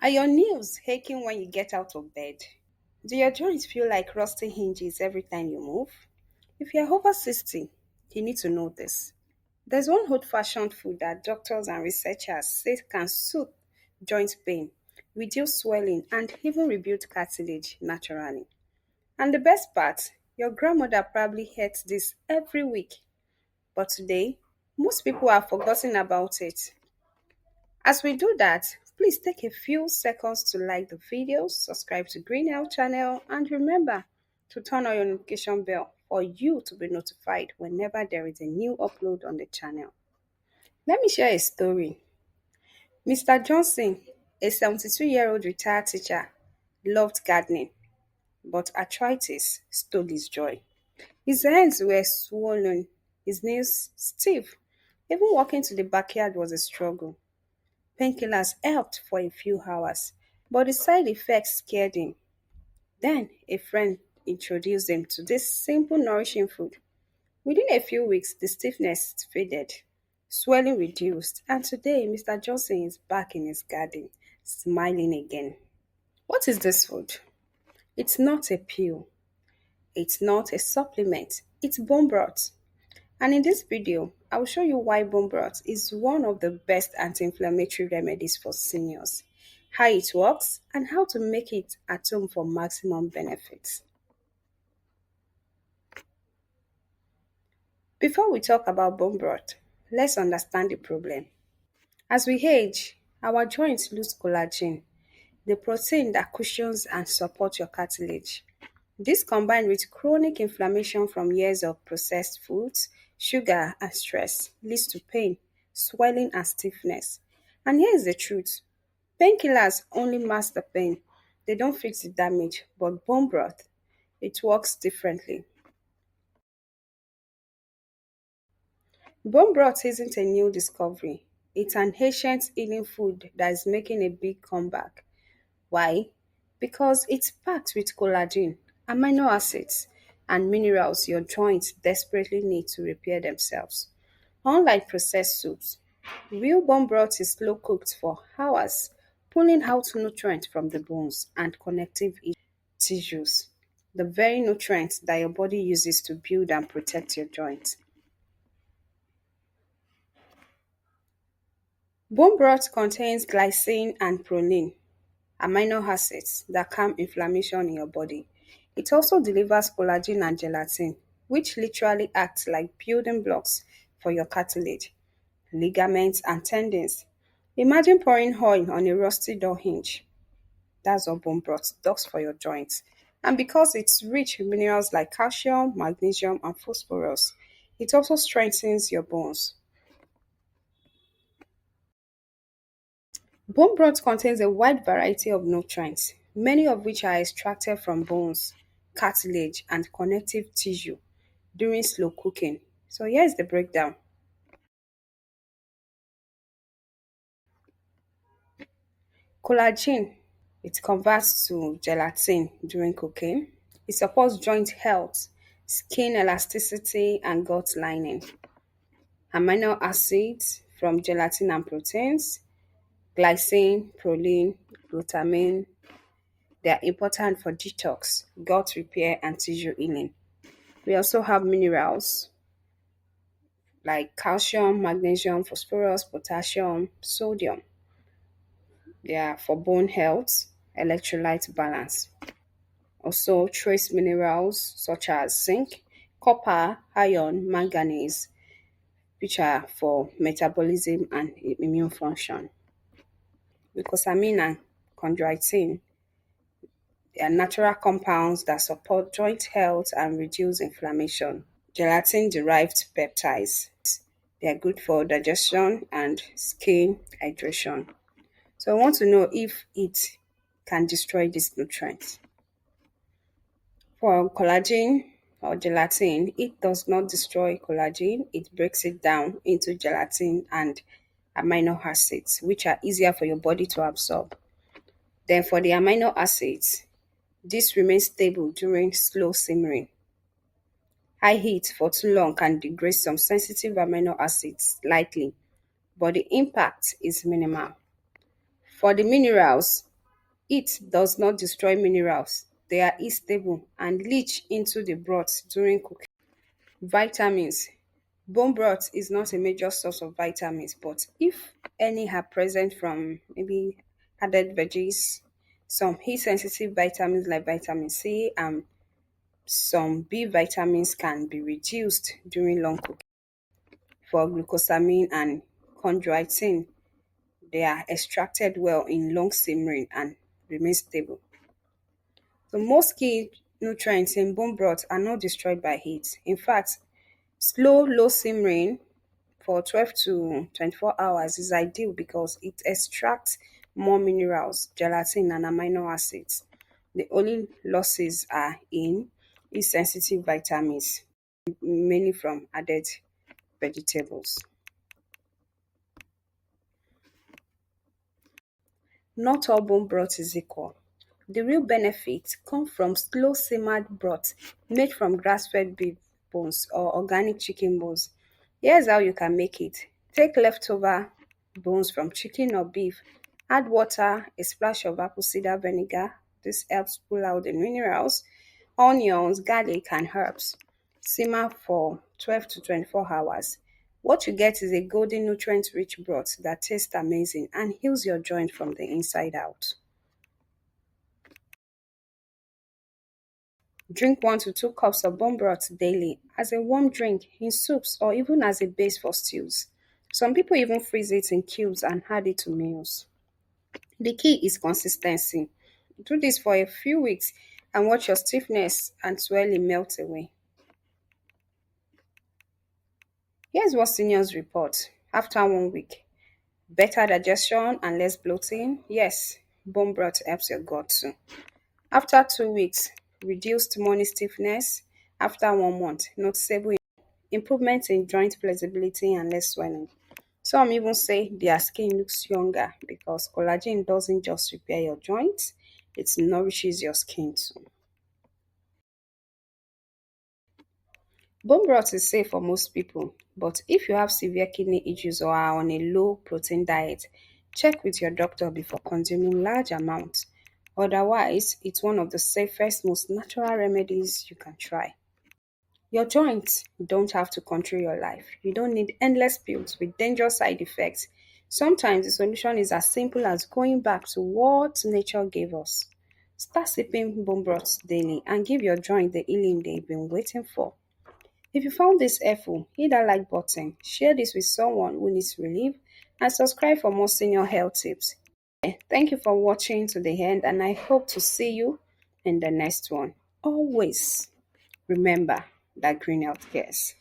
Are your knees aching when you get out of bed? Do your joints feel like rusty hinges every time you move? If you're over 60, you need to know this. There's one old fashioned food that doctors and researchers say can soothe joint pain, reduce swelling, and even rebuild cartilage naturally. And the best part, your grandmother probably eats this every week, but today, most people have forgotten about it. As we do that, please take a few seconds to like the video, subscribe to Green Health channel, and remember to turn on your notification bell for you to be notified whenever there is a new upload on the channel. Let me share a story. Mr. Johnson, a 72-year-old retired teacher, loved gardening, but arthritis stole his joy. His hands were swollen, his knees stiff. Even walking to the backyard was a struggle. Painkillers helped for a few hours, but the side effects scared him. Then a friend introduced him to this simple, nourishing food. Within a few weeks, the stiffness faded, swelling reduced, and today Mr. Johnson is back in his garden, smiling again. What is this food? It's not a pill, it's not a supplement, it's bone broth. And in this video, I will show you why bone broth is one of the best anti-inflammatory remedies for seniors, how it works, and how to make it at home for maximum benefits. Before we talk about bone broth, let's understand the problem. As we age, our joints lose collagen, the protein that cushions and supports your cartilage. This combined with chronic inflammation from years of processed foods, sugar, and stress leads to pain, swelling, and stiffness. And here is the truth. Painkillers only mask the pain. They don't fix the damage, but bone broth, it works differently. Bone broth isn't a new discovery. It's an ancient healing food that is making a big comeback. Why? Because it's packed with collagen, amino acids, and minerals your joints desperately need to repair themselves. Unlike processed soups, real bone broth is slow cooked for hours, pulling out nutrients from the bones and connective tissues, the very nutrients that your body uses to build and protect your joints. Bone broth contains glycine and proline, amino acids that calm inflammation in your body. It also delivers collagen and gelatin, which literally act like building blocks for your cartilage, ligaments, and tendons. Imagine pouring oil on a rusty door hinge. That's what bone broth does for your joints. And because it's rich in minerals like calcium, magnesium, and phosphorus, it also strengthens your bones. Bone broth contains a wide variety of nutrients, many of which are extracted from bones, cartilage, and connective tissue during slow cooking. So here's the breakdown. Collagen, it converts to gelatin during cooking. It supports joint health, skin elasticity, and gut lining. Amino acids from gelatin and proteins, glycine, proline, glutamine. They are important for detox, gut repair, and tissue healing. We also have minerals like calcium, magnesium, phosphorus, potassium, sodium. They are for bone health, electrolyte balance. Also, trace minerals such as zinc, copper, iron, manganese, which are for metabolism and immune function. Glucosamine and chondroitin, they are natural compounds that support joint health and reduce inflammation. Gelatin derived peptides, they are good for digestion and skin hydration. So I want to know if it can destroy these nutrients. For collagen or gelatin, it does not destroy collagen, it breaks it down into gelatin and amino acids, which are easier for your body to absorb. Then for the amino acids, this remains stable during slow simmering. High heat for too long can degrade some sensitive amino acids slightly, but the impact is minimal. For the minerals, It does not destroy minerals. They are stable and leach into the broth during cooking. Vitamins. Bone broth is not a major source of vitamins, but if any are present from maybe added veggies, some heat sensitive vitamins like vitamin C and some B vitamins can be reduced during long cooking. For glucosamine and chondroitin, they are extracted well in long simmering and remain stable. So most key nutrients in bone broth are not destroyed by heat. In fact, slow, low simmering for 12 to 24 hours is ideal because it extracts more minerals, gelatin, and amino acids. The only losses are in insensitive vitamins, mainly from added vegetables. Not all bone broth is equal. The real benefits come from slow simmered broth made from grass-fed beef bones or organic chicken bones. Here's how you can make it. Take leftover bones from chicken or beef, add water, a splash of apple cider vinegar. This helps pull out the minerals, onions, garlic, and herbs. Simmer for 12 to 24 hours. What you get is a golden nutrient rich broth that tastes amazing and heals your joint from the inside out. Drink 1 to 2 cups of bone broth daily as a warm drink in soups or even as a base for stews. Some people even freeze it in cubes and add it to meals. The key is consistency. Do this for a few weeks and watch your stiffness and swelling melt away. Here's what seniors report after 1 week. Better digestion and less bloating. Yes, bone broth helps your gut too. After 2 weeks, reduced morning stiffness. After 1 month, noticeable improvement in joint flexibility and less swelling. Some even say their skin looks younger because collagen doesn't just repair your joints, it nourishes your skin too. Bone broth is safe for most people, but if you have severe kidney issues or are on a low protein diet, check with your doctor before consuming large amounts. Otherwise, it's one of the safest, most natural remedies you can try. Your joints don't have to control your life. You don't need endless pills with dangerous side effects. Sometimes the solution is as simple as going back to what nature gave us. Start sipping bone broth daily and give your joint the healing they've been waiting for. If you found this helpful, hit that like button, share this with someone who needs relief, and subscribe for more senior health tips. Thank you for watching to the end, and I hope to see you in the next one. Always remember that green health cares.